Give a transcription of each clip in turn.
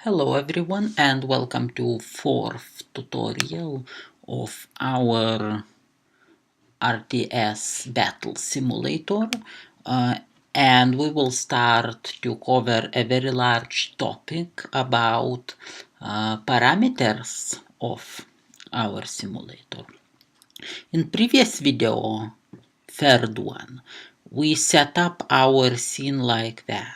Hello everyone and welcome to fourth tutorial of our RTS battle simulator, and we will start to cover a very large topic about parameters of our simulator. In previous video, third one, we set up our scene like that.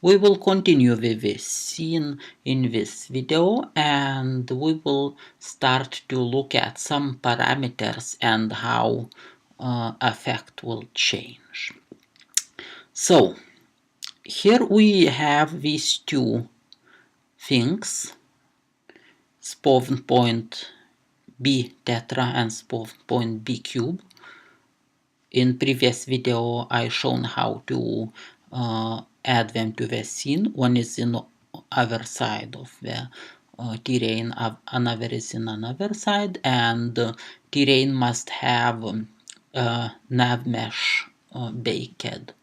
We will continue with this scene in this video, and we will start to look at some parameters and how effect will change. So here we have these two things, spawn point b tetra and spawn point b cube. In previous video I shown how to add them to the scene. One is in the other side of the terrain, another is in another side, and terrain must have nav mesh baked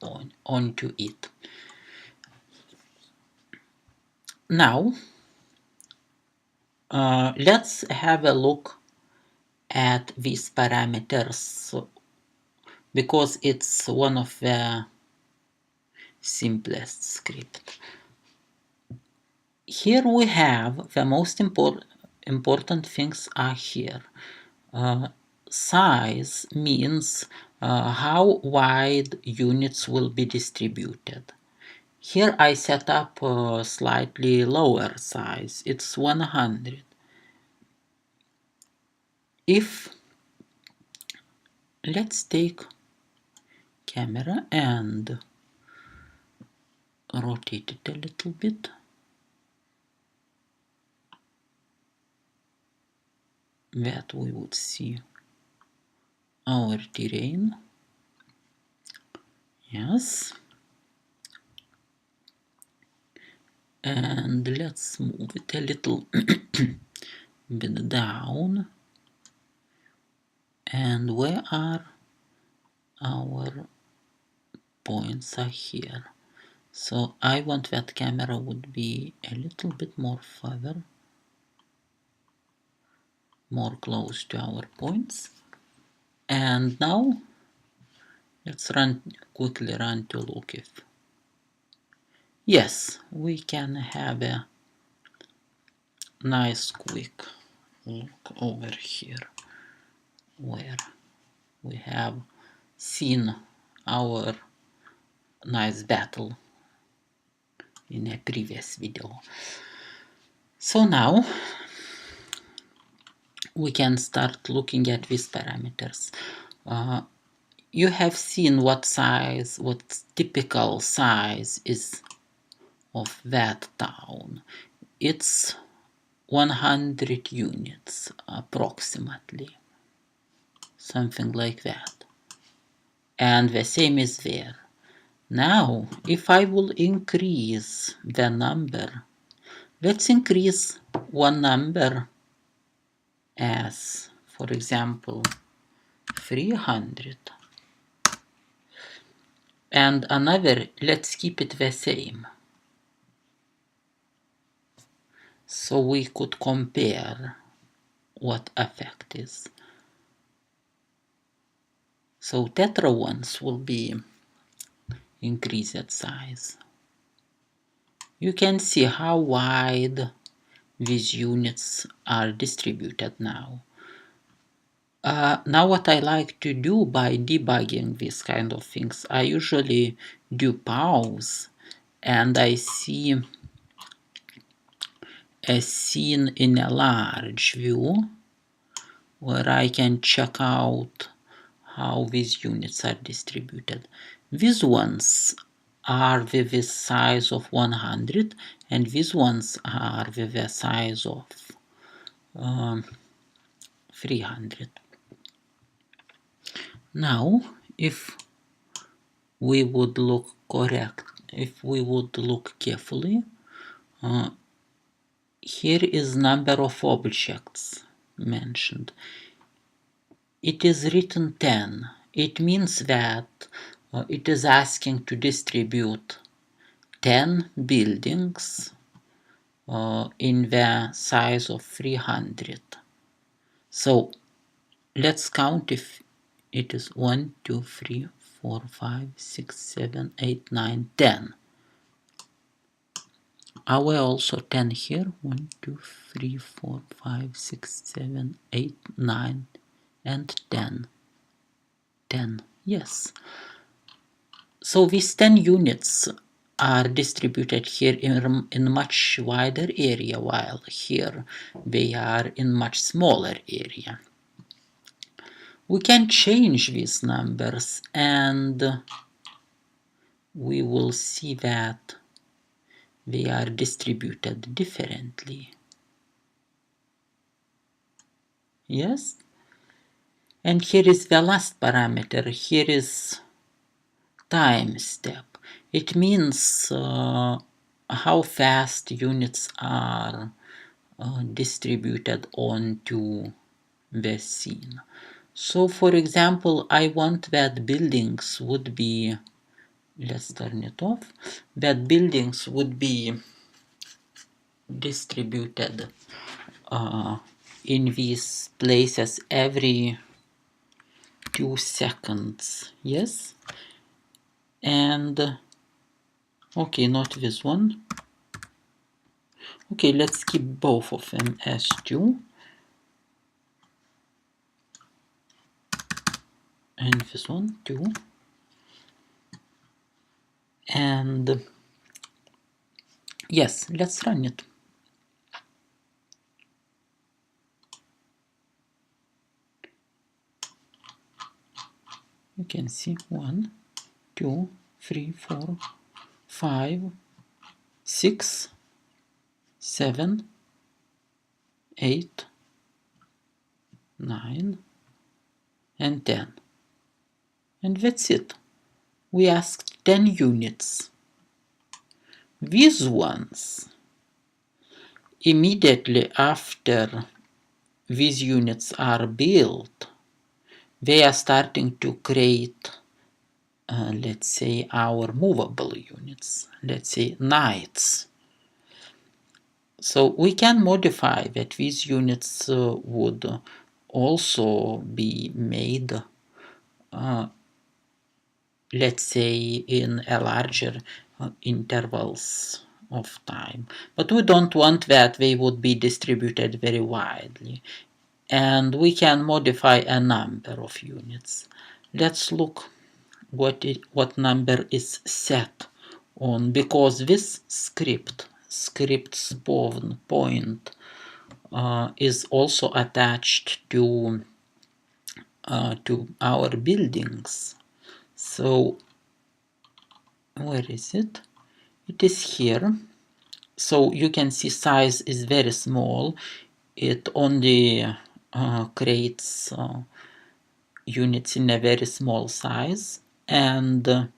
onto it. Now let's have a look at these parameters because it's one of the simplest script. Here we have the most important things are here. Size means how wide units will be distributed. Here I set up a slightly lower size, it's 100. If let's take camera and rotate it a little bit. That we would see our terrain. Yes. And let's move it a little bit down. And where are our points are here. So I want that camera would be a little bit more further, more close to our points. And now let's quickly run to look if yes, we can have a nice quick look over here where we have seen our nice battle in a previous video. So now we can start looking at these parameters. You have seen what typical size is of that town. It's 100 units approximately, something like that. And the same is there. Now, if I will increase the number, let's increase one number as, for example, 300. And another, let's keep it the same. So we could compare what effect is. So tetra ones will be increased size. You can see how wide these units are distributed now. Now what I like to do by debugging these kind of things, I usually do pause and I see a scene in a large view where I can check out how these units are distributed. These ones are with the size of 100 and these ones are with the size of 300. Now if we would look carefully, here is number of objects mentioned. It is written 10. It means that it is asking to distribute 10 buildings in the size of 300. So let's count if it is 1, 2, 3, 4, 5, 6, 7, 8, 9, 10. Are we also 10 here? 1, 2, 3, 4, 5, 6, 7, 8, 9, and 10. 10, yes. So these 10 units are distributed here in much wider area, while here they are in much smaller area. We can change these numbers and we will see that they are distributed differently. Yes? And here is the last parameter. Here is time step. It means how fast units are distributed onto the scene. So for example, I want that buildings would be, let's turn it off, that buildings would be distributed in these places every 2 seconds. Yes? And okay, not this one. Okay, let's keep both of them as 2. And this one, 2. And yes, let's run it. You can see 1, 2, 3, 4, 5, 6, 7, 8, 9, and 10. And that's it. We asked 10 units. These ones, immediately after these units are built, they are starting to create, let's say, our movable units, let's say knights. So we can modify that these units would also be made, let's say, in a larger intervals of time. But we don't want that they would be distributed very widely. And we can modify a number of units. Let's look what number is set on, because this script spawn point is also attached to our buildings. So where is it? It is here. So you can see size is very small. It only creates units in a very small size, and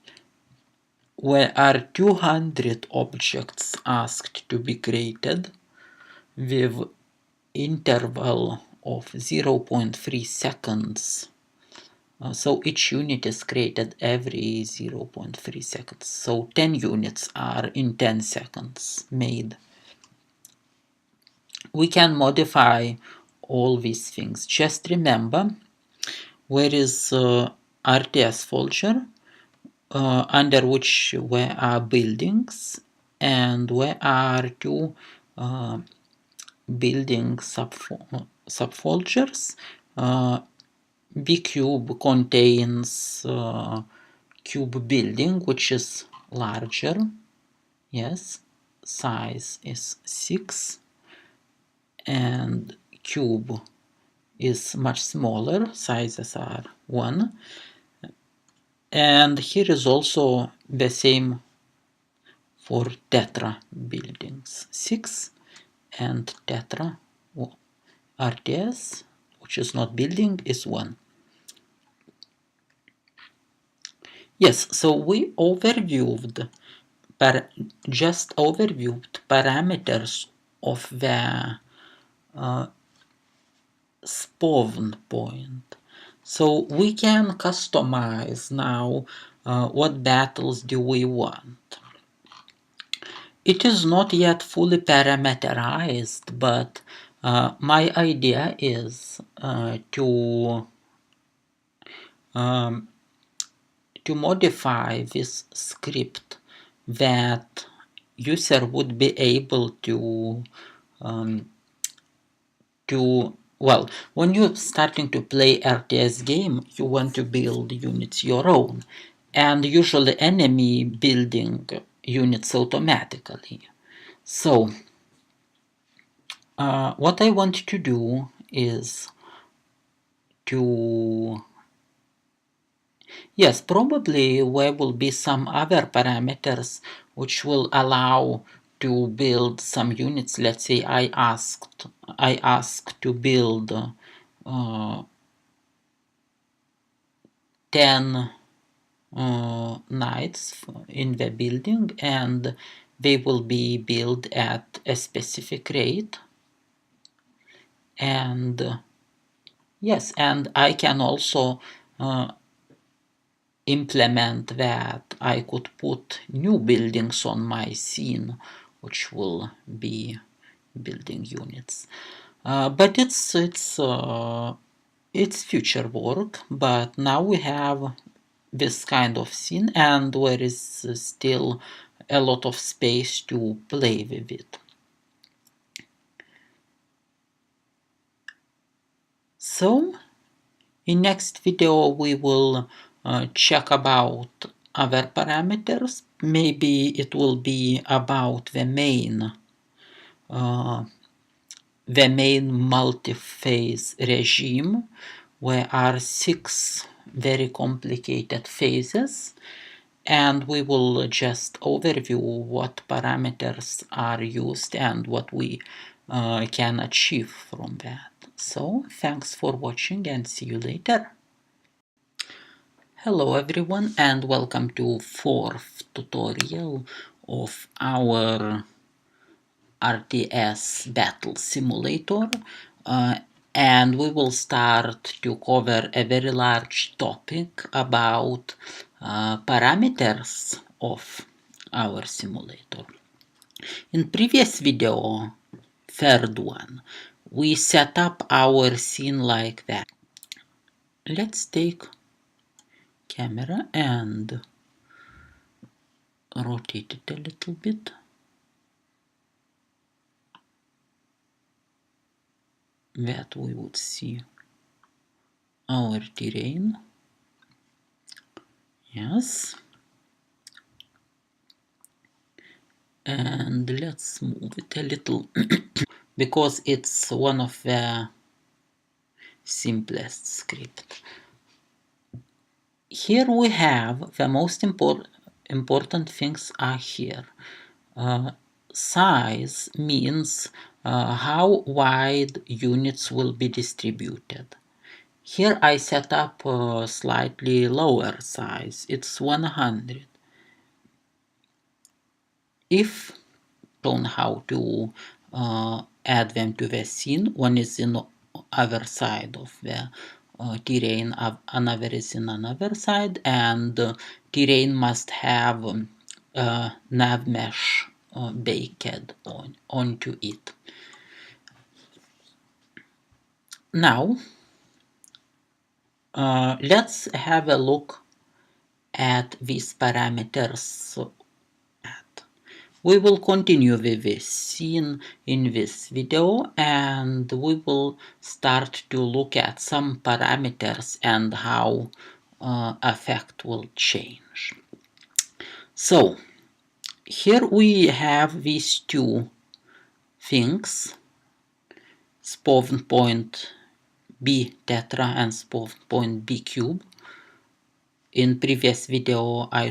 where are 200 objects asked to be created with interval of 0.3 seconds. So each unit is created every 0.3 seconds. So 10 units are in 10 seconds made. We can modify all these things. Just remember, where is RTS folder, under which where are buildings and where are 2 building subfolders. Bcube contains cube building, which is larger. Yes, size is 6, and cube is much smaller, sizes are 1. And here is also the same for tetra buildings, 6, and tetra RTS, which is not building, is 1. Yes, so we just overviewed parameters of the spawn point. So we can customize now what battles do we want. It is not yet fully parameterized, but my idea is um, to modify this script that user would be able um, well, when you're starting to play RTS game, you want to build units your own, and usually enemy building units automatically. So what I want to do is to, yes, probably there will be some other parameters which will allow to build some units. Let's say I asked to build 10 knights in the building, and they will be built at a specific rate. And yes, and I can also implement that I could put new buildings on my scene, which will be building units. But it's future work. But now we have this kind of scene, and there is still a lot of space to play with it. So in next video we will check about other parameters. Maybe it will be about the main multi-phase regime, where are 6 very complicated phases, and we will just overview what parameters are used and what we can achieve from that. So thanks for watching and see you later. Hello everyone, and welcome to 4th tutorial of our RTS battle simulator, and we will start to cover a very large topic about parameters of our simulator. In previous video, third one, we set up our scene like that. Let's take camera and rotate it a little bit. That we would see our terrain. Yes. And let's move it a little because it's one of the simplest script. Here we have the most important things are here. Size means how wide units will be distributed. Here I set up a slightly lower size, it's 100. If shown how to add them to the scene, one is in other side of the terrain, another is in another side, and terrain must have nav mesh baked onto it. Now let's have a look at these parameters. We will continue with this scene in this video, and we will start to look at some parameters and how effect will change. So here we have these two things, spawn point B tetra and spawn point B cube. In previous video I